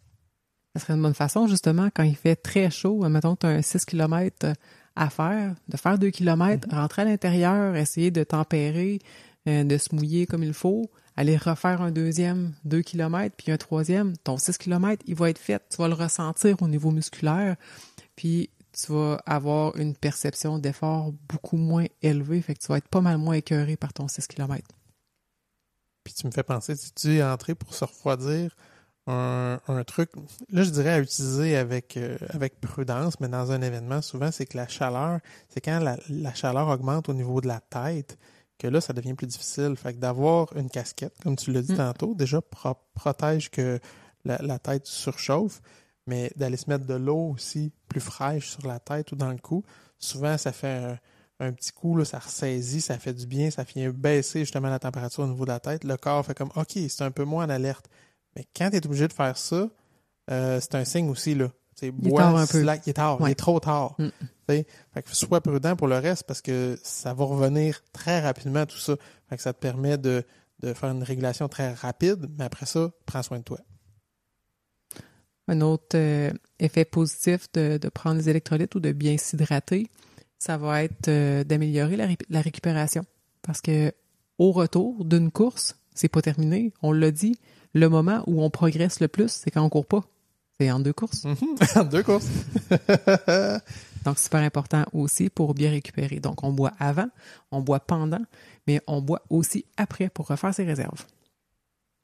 Ça serait une bonne façon, justement, quand il fait très chaud, mettons que tu as un 6 km à faire, de faire 2 km, rentrer à l'intérieur, essayer de tempérer, de se mouiller comme il faut, aller refaire un deuxième 2 km, puis un troisième, ton 6 km, il va être fait. Tu vas le ressentir au niveau musculaire, puis tu vas avoir une perception d'effort beaucoup moins élevée, fait que tu vas être pas mal moins écœuré par ton 6 km. Puis tu me fais penser, si tu es entré pour se refroidir, un truc, là je dirais à utiliser avec prudence, mais dans un événement, souvent c'est que la chaleur, c'est quand la chaleur augmente au niveau de la tête, que là ça devient plus difficile. Fait que d'avoir une casquette, comme tu l'as dit tantôt, déjà protège que la tête surchauffe, mais d'aller se mettre de l'eau aussi plus fraîche sur la tête ou dans le cou, souvent ça fait un petit coup, là, ça ressaisit, ça fait du bien, ça vient baisser justement la température au niveau de la tête. Le corps fait comme, OK, c'est un peu moins en alerte. Mais quand tu es obligé de faire ça, c'est un signe aussi, là. Bois, slack, il est tard, il est trop tard. Fait que sois prudent pour le reste parce que ça va revenir très rapidement, tout ça. Fait que ça te permet de faire une régulation très rapide, mais après ça, prends soin de toi. Un autre effet positif de prendre les électrolytes ou de bien s'hydrater, ça va être d'améliorer la récupération. Parce que au retour d'une course, c'est pas terminé. On l'a dit, le moment où on progresse le plus, c'est quand on court pas. C'est en 2 courses. En 2 courses. Donc, super important aussi pour bien récupérer. Donc, on boit avant, on boit pendant, mais on boit aussi après pour refaire ses réserves.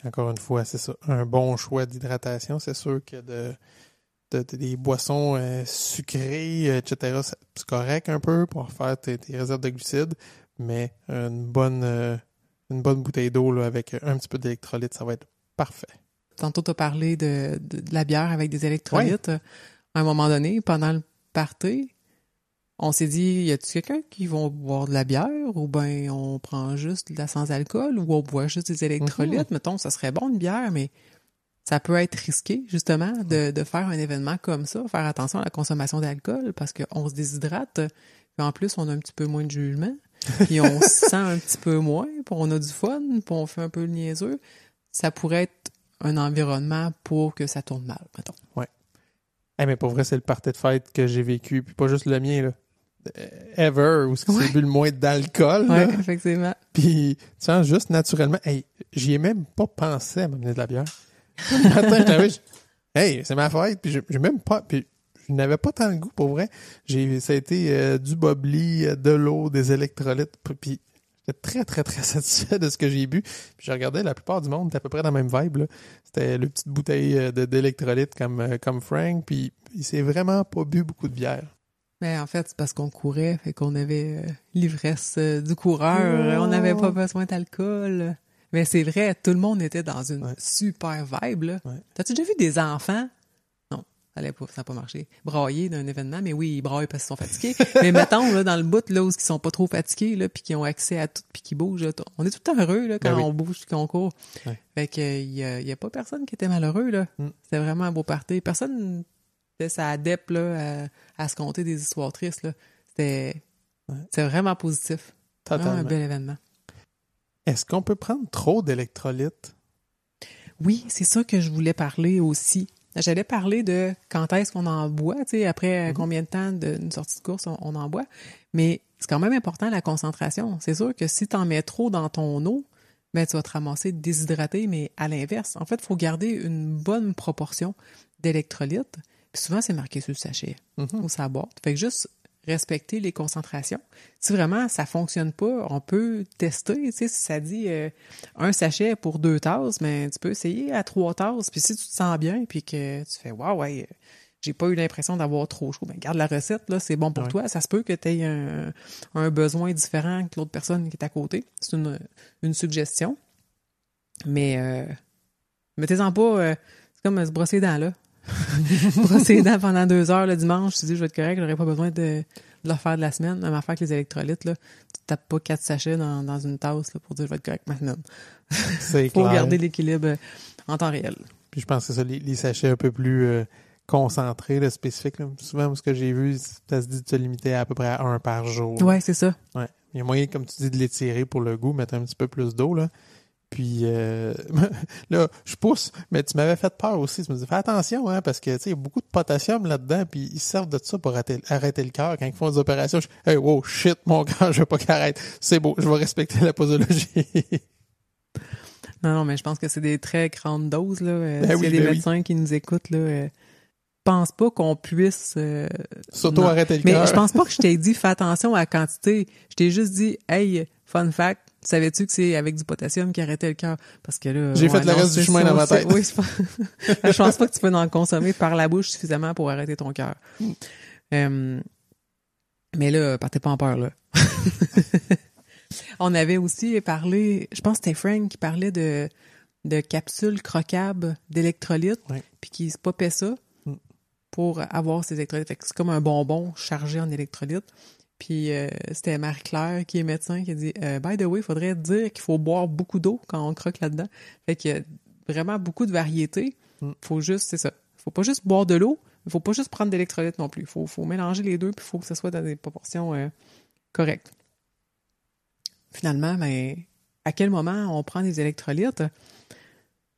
Encore une fois, c'est ça. Un bon choix d'hydratation. C'est sûr que des boissons sucrées, etc., c'est correct un peu pour faire tes réserves de glucides, mais une bonne bouteille d'eau là, avec un petit peu d'électrolyte, ça va être parfait. Tantôt, tu as parlé de la bière avec des électrolytes. Ouais. À un moment donné, pendant le party, on s'est dit, y a-t-il quelqu'un qui va boire de la bière ou bien on prend juste de la sans-alcool ou on boit juste des électrolytes? Mettons, ça serait bon une bière, mais ça peut être risqué, justement, de faire un événement comme ça, faire attention à la consommation d'alcool parce qu'on se déshydrate, puis en plus, on a un petit peu moins de jugement, puis on se sent un petit peu moins, puis on a du fun, puis on fait un peu le niaiseux. Ça pourrait être un environnement pour que ça tourne mal, mettons. Oui. Mais pour vrai, c'est le party de fête que j'ai vécu, puis pas juste le mien, là. Ever, où c'est bu le moins d'alcool. Oui, effectivement. Puis, tu sens juste naturellement, j'y ai même pas pensé à m'amener de la bière. Le matin, j'avais, c'est ma fête, puis j'ai même pas, puis je n'avais pas tant le goût, pour vrai. Ça a été du bubbly, de l'eau, des électrolytes, puis j'étais très, très, très satisfait de ce que j'ai bu. Puis je regardais, la plupart du monde était à peu près dans la même vibe, là. C'était le petite bouteille d'électrolytes comme Frank, puis il s'est vraiment pas bu beaucoup de bière. Mais en fait, c'est parce qu'on courait, fait qu'on avait l'ivresse du coureur, on n'avait pas besoin d'alcool. Mais c'est vrai, tout le monde était dans une super vibe, là. Ouais. T'as-tu déjà vu des enfants? Non, ça n'a pas marché. Brailler d'un événement, mais oui, ils braillent parce qu'ils sont fatigués. Mais mettons, là, dans le bout, là, où ils sont pas trop fatigués, là, puis qui ont accès à tout, puis qui bougent, là, on est tout le temps heureux, là, quand on bouge, qu'on court. Ouais. Fait que, il y a pas personne qui était malheureux, là. C'était vraiment un beau party. Personne ça adepte, là, à se conter des histoires tristes, là. C'était vraiment positif. Totalement. Vraiment un bel événement. Est-ce qu'on peut prendre trop d'électrolytes? Oui, c'est ça que je voulais parler aussi. J'allais parler de quand est-ce qu'on en boit, tu sais, après combien de temps d'une sortie de course on en boit. Mais c'est quand même important la concentration. C'est sûr que si tu en mets trop dans ton eau, ben, tu vas te ramasser déshydraté, mais à l'inverse. En fait, il faut garder une bonne proportion d'électrolytes. Puis souvent, c'est marqué sur le sachet Mhm. ou sur la boîte. Fait que juste respecter les concentrations. Si vraiment ça fonctionne pas, on peut tester. Tu sais, si ça dit un sachet pour 2 tasses, mais tu peux essayer à 3 tasses. Puis si tu te sens bien, puis que tu fais waouh, ouais, j'ai pas eu l'impression d'avoir trop chaud, ben garde la recette, là, c'est bon pour Ouais. toi. Ça se peut que tu aies un besoin différent que l'autre personne qui est à côté. C'est une suggestion. Mais mettez-en pas, c'est comme se brosser les dents, là. Brosser les dents pendant 2 heures le dimanche, tu dis, je vais être correct, j'aurais pas besoin de le faire de la semaine. Même affaire que les électrolytes, là. Tu tapes pas 4 sachets dans une tasse, là, pour dire, je vais être correct ma semaine. C'est Faut clair. garder l'équilibre en temps réel. Puis je pense que c'est ça, les sachets un peu plus concentrés, là, spécifiques. Là. Souvent, ce que j'ai vu, ça se dit de se limiter à peu près à un par jour. Ouais, c'est ça. Ouais. Il y a moyen, comme tu dis, de l'étirer pour le goût, mettre un petit peu plus d'eau, là. Puis là, je pousse, mais tu m'avais fait peur aussi. Tu me dis, fais attention, hein, parce que tu sais, il y a beaucoup de potassium là-dedans, puis ils servent de ça pour arrêter le cœur. Quand ils font des opérations, hey, wow, shit, mon cœur, je veux pas qu'il arrête. C'est beau, je vais respecter la posologie. Non, mais je pense que c'est des très grandes doses, là. Ben S'il y a des médecins qui nous écoutent, là, pense pas qu'on puisse... Surtout non. arrêter le Mais cœur. je pense pas que je t'ai dit, fais attention à la quantité. Je t'ai juste dit, hey, fun fact, savais-tu que c'est avec du potassium qui arrêtait le cœur? Parce que là... J'ai fait le reste du chemin dans ma tête. Oui, je pense pas que tu peux en consommer par la bouche suffisamment pour arrêter ton cœur. Mais là, partez pas en peur, là. On avait aussi parlé, je pense que c'était Frank qui parlait de capsules croquables d'électrolytes, Ouais. puis qui se popait ça pour avoir ces électrolytes. Fait que c'est comme un bonbon chargé en électrolytes. Puis c'était Marie-Claire, qui est médecin, qui a dit by the way, il faudrait dire qu'il faut boire beaucoup d'eau quand on croque là-dedans. Fait qu'il y a vraiment beaucoup de variétés. Faut juste, c'est ça. Faut pas juste boire de l'eau, il faut pas juste prendre d'électrolytes non plus. Faut mélanger les deux, puis il faut que ce soit dans des proportions correctes. Finalement, ben, à quel moment on prend des électrolytes?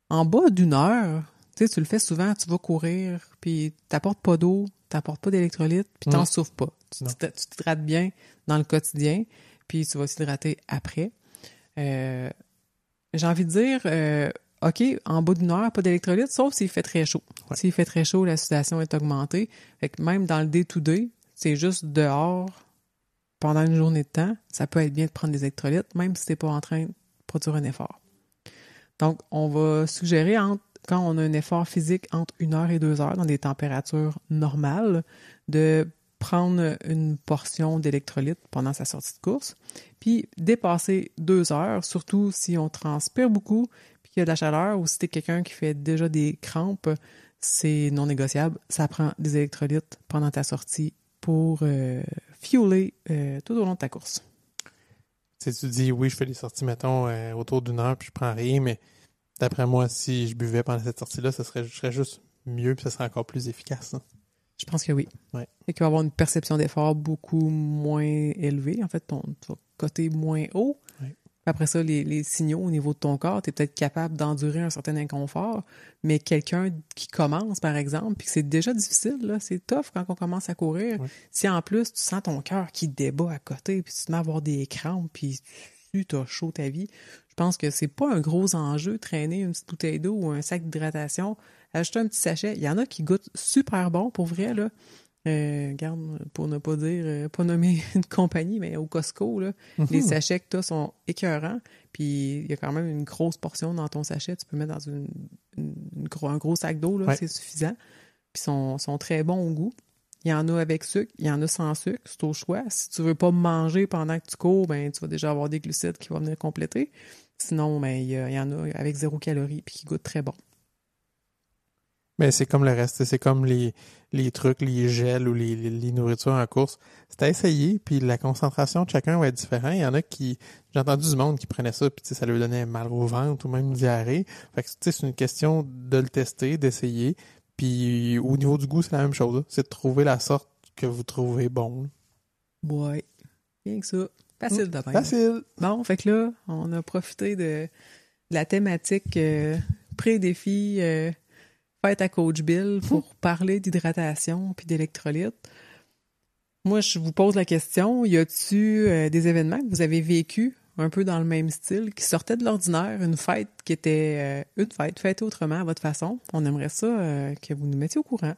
En bas d'1 heure, tu sais, tu le fais souvent, tu vas courir, puis t'apportes pas d'eau, t'apportes pas d'électrolytes, puis t'en souffres pas. Tu t'hydrates bien dans le quotidien, puis tu vas s'hydrater après. J'ai envie de dire, OK, en bas d'1 heure, pas d'électrolytes, sauf s'il fait très chaud. Ouais. S'il fait très chaud, la sudation est augmentée. Fait que même dans le day-to-day, c'est juste dehors, pendant une journée de temps, ça peut être bien de prendre des électrolytes, même si t'es pas en train de produire un effort. Donc, on va suggérer, quand on a un effort physique entre 1 heure et 2 heures, dans des températures normales, de prendre une portion d'électrolytes pendant sa sortie de course. Puis, dépasser 2 heures, surtout si on transpire beaucoup, puis qu'il y a de la chaleur, ou si t'es quelqu'un qui fait déjà des crampes, c'est non négociable. Ça prend des électrolytes pendant ta sortie pour fueler tout au long de ta course. Tu sais, tu dis, oui, je fais des sorties, mettons, autour d'1 heure, puis je prends rien, mais d'après moi, si je buvais pendant cette sortie-là, je serais juste mieux, puis ça serait encore plus efficace. Hein. Je pense que oui. Ouais. Et qu'il va y avoir une perception d'effort beaucoup moins élevée. En fait, tu vas coter moins haut. Ouais. Après ça, les signaux au niveau de ton corps, tu es peut-être capable d'endurer un certain inconfort, mais quelqu'un qui commence, par exemple, puis que c'est déjà difficile, là, c'est tough quand on commence à courir. Ouais. Si en plus, tu sens ton cœur qui débat à côté, puis tu te mets à avoir des crampes, puis tu as chaud ta vie, je pense que c'est pas un gros enjeu traîner une petite bouteille d'eau ou un sac d'hydratation, acheter un petit sachet. Il y en a qui goûtent super bon, pour vrai, là. Regarde, pour ne pas dire, pas nommer une compagnie, mais au Costco, là, les sachets que tu as sont écœurants, puis il y a quand même une grosse portion dans ton sachet. Tu peux mettre dans un gros sac d'eau, là, c'est suffisant. Puis sont très bons au goût. Il y en a avec sucre, il y en a sans sucre, c'est au choix. Si tu veux pas manger pendant que tu cours, ben tu vas déjà avoir des glucides qui vont venir compléter. Sinon, ben il y en a avec 0 calories puis qui goûtent très bon. Mais c'est comme le reste, c'est comme les trucs, les gels ou les nourritures en course. C'est à essayer, puis la concentration de chacun va être différente. Il y en a qui, j'ai entendu du monde qui prenait ça, puis ça lui donnait mal au ventre ou même une diarrhée. Fait que c'est une question de le tester, d'essayer. Puis au niveau du goût, c'est la même chose. Là. C'est de trouver la sorte que vous trouvez bon. Ouais, bien que ça. Facile de même. Facile. Bon, fait que là, on a profité de la thématique pré-défi fête à Coach Bill pour parler d'hydratation puis d'électrolytes. Moi, je vous pose la question, y a-tu des événements que vous avez vécus un peu dans le même style, qui sortaient de l'ordinaire, une fête qui était une fête, fêtée autrement à votre façon? On aimerait ça que vous nous mettiez au courant.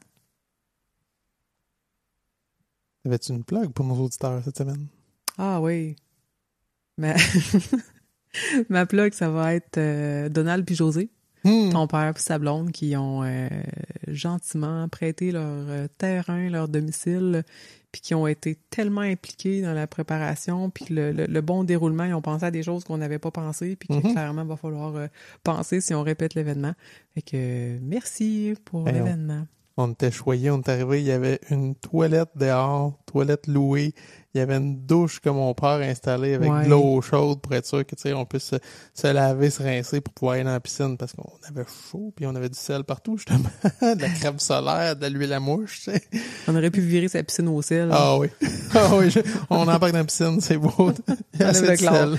Avais-tu une plug pour nos auditeurs cette semaine? Ah oui. Ma, ma plug, ça va être Donald puis José, ton père puis sa blonde, qui ont gentiment prêté leur terrain, leur domicile, puis qui ont été tellement impliqués dans la préparation, puis le bon déroulement, ils ont pensé à des choses qu'on n'avait pas pensé, puis que clairement, il va falloir penser si on répète l'événement. Fait que merci pour l'événement. On était choyés, on est arrivé, il y avait une toilette dehors, toilette louée, il y avait une douche que mon père a installée avec de l'eau chaude pour être sûr que, tu sais, on puisse se laver, se rincer pour pouvoir aller dans la piscine parce qu'on avait chaud puis on avait du sel partout, justement. De la crème solaire, de l'huile à mouche, tu sais. On aurait pu virer sa piscine au sel. Ah oui. Ah oui, on embarque dans la piscine, c'est beau. Il y a assez de sel.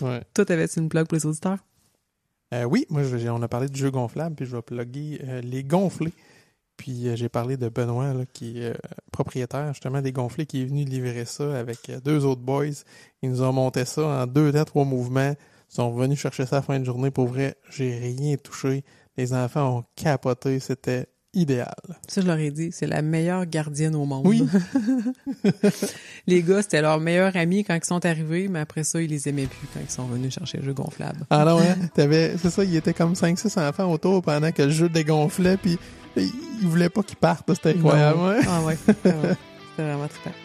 Ouais. Toi, t'avais-tu une plug pour les auditeurs? Oui, moi, on a parlé de jeux gonflables, puis je vais plugger les gonflés. Puis j'ai parlé de Benoît, là, qui est propriétaire justement des gonflés, qui est venu livrer ça avec 2 autres boys. Ils nous ont monté ça en 2 à 3 mouvements. Ils sont revenus chercher ça à la fin de journée. Pour vrai, j'ai rien touché. Les enfants ont capoté. C'était idéal. Ça, je leur ai dit, c'est la meilleure gardienne au monde. Oui. Les gars, c'était leur meilleur ami quand ils sont arrivés, mais après ça, ils les aimaient plus quand ils sont venus chercher le jeu gonflable. Ah non, hein? C'est ça, il était comme 5-6 enfants autour pendant que le jeu dégonflait, puis ils voulaient pas qu'ils partent. C'était incroyable. Ouais. Ah ouais, c'était vraiment trippant.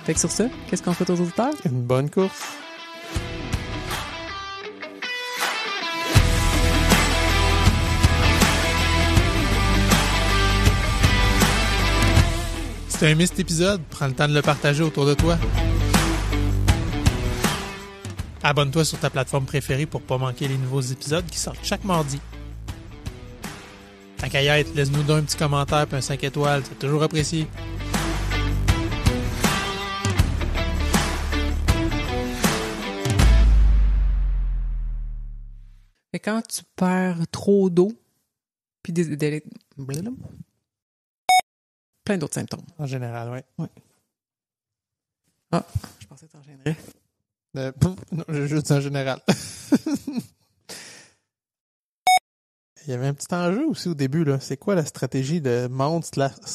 Fait que sur ça, qu'est-ce qu'on souhaite aux auditeurs? Une bonne course. Si tu as aimé cet épisode, prends le temps de le partager autour de toi. Abonne-toi sur ta plateforme préférée pour pas manquer les nouveaux épisodes qui sortent chaque mardi. Tant qu'à y être, laisse-nous donc un petit commentaire et un 5 étoiles, c'est toujours apprécié. Et quand tu perds trop d'eau, puis plein d'autres symptômes. En général, oui. Ouais. Ah, je pensais que tu enchaînerais. Non, juste en général. Il y avait un petit enjeu aussi au début, là. C'est quoi la stratégie de Mount /